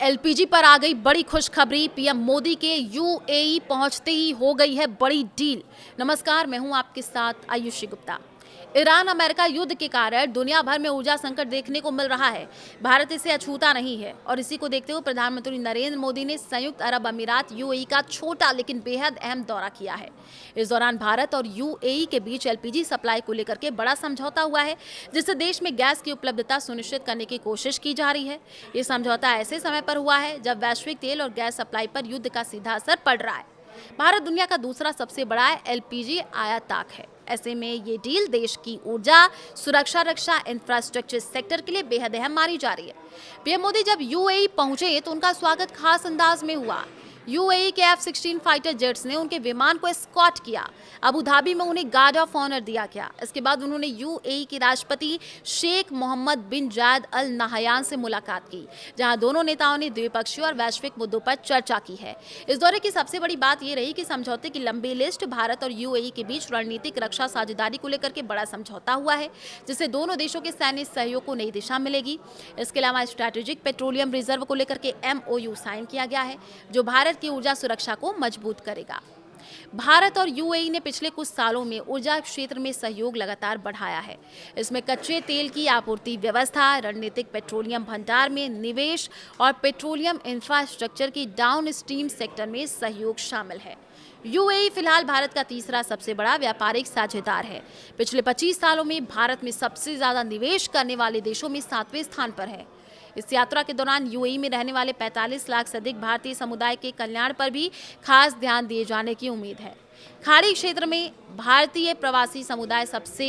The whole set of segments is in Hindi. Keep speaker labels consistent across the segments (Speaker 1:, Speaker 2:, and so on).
Speaker 1: एलपीजी पर आ गई बड़ी खुशखबरी। पीएम मोदी के यूएई पहुंचते ही हो गई है बड़ी डील। नमस्कार, मैं हूं आपके साथ आयुषी गुप्ता। ईरान अमेरिका युद्ध के कारण दुनिया भर में ऊर्जा संकट देखने को मिल रहा है। भारत इसे अछूता नहीं है और इसी को देखते हुए प्रधानमंत्री नरेंद्र मोदी ने संयुक्त अरब अमीरात यूएई का छोटा लेकिन बेहद अहम दौरा किया है। इस दौरान भारत और यूएई के बीच एलपीजी सप्लाई को लेकर के बड़ा समझौता हुआ है, जिससे देश में गैस की उपलब्धता सुनिश्चित करने की कोशिश की जा रही है। ये समझौता ऐसे समय पर हुआ है जब वैश्विक तेल और गैस सप्लाई पर युद्ध का सीधा असर पड़ रहा है। भारत दुनिया का दूसरा सबसे बड़ा एलपीजी आयातक है। ऐसे में ये डील देश की ऊर्जा सुरक्षा, रक्षा, इंफ्रास्ट्रक्चर सेक्टर के लिए बेहद अहम मानी जा रही है। पीएम मोदी जब यूएई पहुंचे तो उनका स्वागत खास अंदाज में हुआ। यूएई के F-16 फाइटर जेट्स ने उनके विमान को एस्कॉर्ट किया। अबू धाबी में उन्हें गार्ड ऑफ ऑनर दिया गया। इसके बाद उन्होंने यूएई के राष्ट्रपति शेख मोहम्मद बिन जायद अल नहयान से मुलाकात की, जहां दोनों नेताओं ने द्विपक्षीय और वैश्विक मुद्दों पर चर्चा की है। इस दौरे की सबसे बड़ी बात यह रही कि समझौते की लंबी लिस्ट। भारत और यूएई के बीच रणनीतिक रक्षा साझेदारी को लेकर के बड़ा समझौता हुआ है, जिससे दोनों देशों के सैन्य सहयोग को नई दिशा मिलेगी। इसके अलावा स्ट्रैटेजिक पेट्रोलियम रिजर्व को लेकर के MOU साइन किया गया है, जो भारत की ऊर्जा सुरक्षा को मजबूत करेगा। भारत और यूएई ने पिछले कुछ सालों में ऊर्जा क्षेत्र में सहयोग लगातार बढ़ाया है। इसमें कच्चे तेल की आपूर्ति व्यवस्था, रणनीतिक पेट्रोलियम भंडार में निवेश और पेट्रोलियम इंफ्रास्ट्रक्चर की डाउनस्ट्रीम सेक्टर में सहयोग शामिल है। यूएई फिलहाल भारत का तीसरा सबसे बड़ा व्यापारिक साझेदार है। पिछले 25 सालों में भारत में सबसे ज्यादा निवेश करने वाले देशों में 7वें स्थान पर है। इस यात्रा के दौरान यूएई में रहने वाले 45 लाख से अधिक भारतीय समुदाय के कल्याण पर भी खास ध्यान दिए जाने की उम्मीद है। खाड़ी क्षेत्र में भारतीय प्रवासी समुदाय सबसे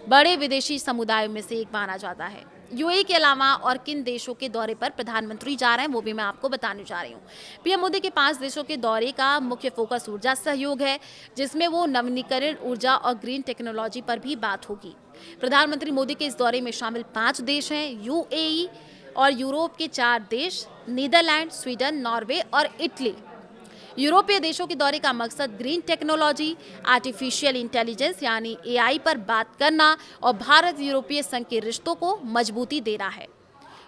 Speaker 1: बड़े विदेशी समुदायों में से एक माना जाता है। यूएई के अलावा और किन देशों के दौरे पर प्रधानमंत्री जा रहे हैं वो भी मैं आपको बताने जा रही हूँ। पीएम मोदी के 5 देशों के दौरे का मुख्य फोकस ऊर्जा सहयोग है, जिसमें वो नवीनीकरण ऊर्जा और ग्रीन टेक्नोलॉजी पर भी बात होगी। प्रधानमंत्री मोदी के इस दौरे में शामिल 5 देश हैं यूएई और यूरोप के 4 देश नीदरलैंड, स्वीडन, नॉर्वे और इटली। यूरोपीय देशों के दौरे का मकसद ग्रीन टेक्नोलॉजी, आर्टिफिशियल इंटेलिजेंस यानी AI पर बात करना और भारत यूरोपीय संघ के रिश्तों को मजबूती देना है।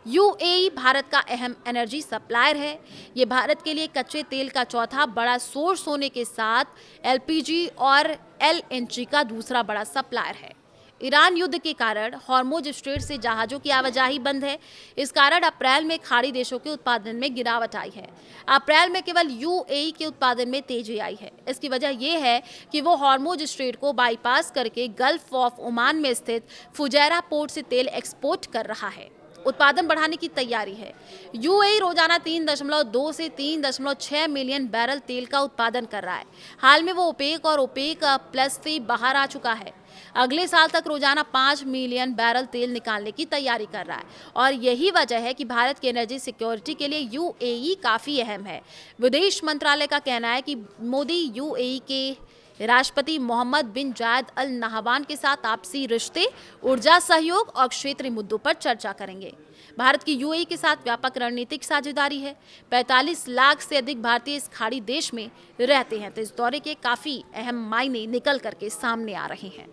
Speaker 1: यूएई भारत का अहम एनर्जी सप्लायर है। ये भारत के लिए कच्चे तेल का चौथा बड़ा सोर्स होने के साथ एलपीजी और LNG का दूसरा बड़ा सप्लायर है। ईरान युद्ध के कारण हॉर्मुज स्ट्रेट से जहाज़ों की आवाजाही बंद है। इस कारण अप्रैल में खाड़ी देशों के उत्पादन में गिरावट आई है। अप्रैल में केवल यूएई के उत्पादन में तेजी आई है। इसकी वजह यह है कि वो हॉर्मुज स्ट्रेट को बाईपास करके गल्फ ऑफ ओमान में स्थित फुजैरा पोर्ट से तेल एक्सपोर्ट कर रहा है। उत्पादन बढ़ाने की तैयारी है। यूएई रोजाना 3.2 से 3.6 मिलियन बैरल तेल का उत्पादन कर रहा है। हाल में वो ओपेक और ओपेक प्लस से बाहर आ चुका है। अगले साल तक रोजाना 5 मिलियन बैरल तेल निकालने की तैयारी कर रहा है और यही वजह है कि भारत की एनर्जी सिक्योरिटी के लिए यूएई काफी अहम है। विदेश मंत्रालय का कहना है कि मोदी यूएई के राष्ट्रपति मोहम्मद बिन जायद अल नहयान के साथ आपसी रिश्ते, ऊर्जा सहयोग और क्षेत्रीय मुद्दों पर चर्चा करेंगे। भारत की यूएई के साथ व्यापक रणनीतिक साझेदारी है। 45 लाख से अधिक भारतीय इस खाड़ी देश में रहते हैं, तो इस दौरे के काफी अहम मायने निकल करके सामने आ रहे हैं।